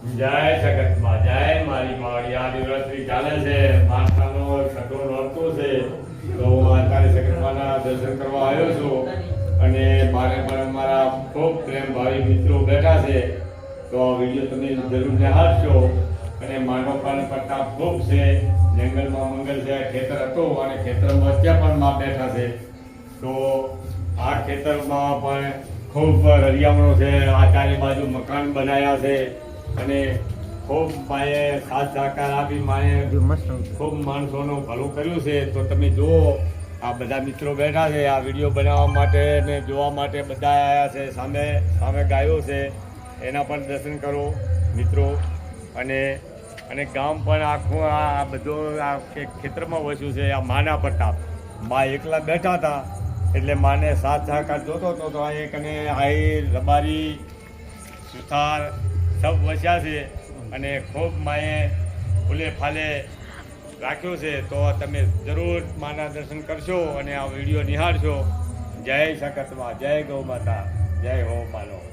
જય જગતમાં જય મારી માળી આ દિવસની ચાલે છે માતાનો છઠ્ઠો નોરતું છે તો હું અત્યારે જગતમાના દર્શન કરવા આવ્યો છું અને મારે પણ અમારા ખૂબ પ્રેમ ભાવી મિત્રો બેઠા છે તો આ વિડીયો તમે જરૂર નિહાળશો અને માનો પણ પ્રતાપ ખૂબ છે જંગલમાં મંગલ છે ખેતર હતો અને ખેતરમાં અત્યારે પણ માં બેઠા છે તો આ ખેતરમાં પણ ખૂબ રળિયામણો છે આ ચારે બાજુ મકાન બનાવ્યા છે અને ખૂબ માએ સાથ સહકાર આપી માએ ખૂબ માણસોનું ભલું કર્યું છે તો તમે જુઓ આ બધા મિત્રો બેઠા છે આ વિડીયો બનાવવા માટે ને જોવા માટે બધા આવ્યા છે સામે સામે ગાયો છે એના પણ દર્શન કરો મિત્રો અને ગામ પણ આખું આ બધું આ ખેતરમાં વસ્યું છે આ માના પ્રતાપ મા એકલા બેઠા હતા એટલે માને સાથ સહકાર જોતો હતો તો આ એક અને આઈ રબારી સુથાર સબ વસ્યા છે અને ખૂબ માએ ફૂલે ફાલે રાખ્યું છે તો તમે જરૂર માના દર્શન કરશો અને આ વિડીયો નિહાળશો જય શકતમાં જય ગૌ માતા જય હો માનો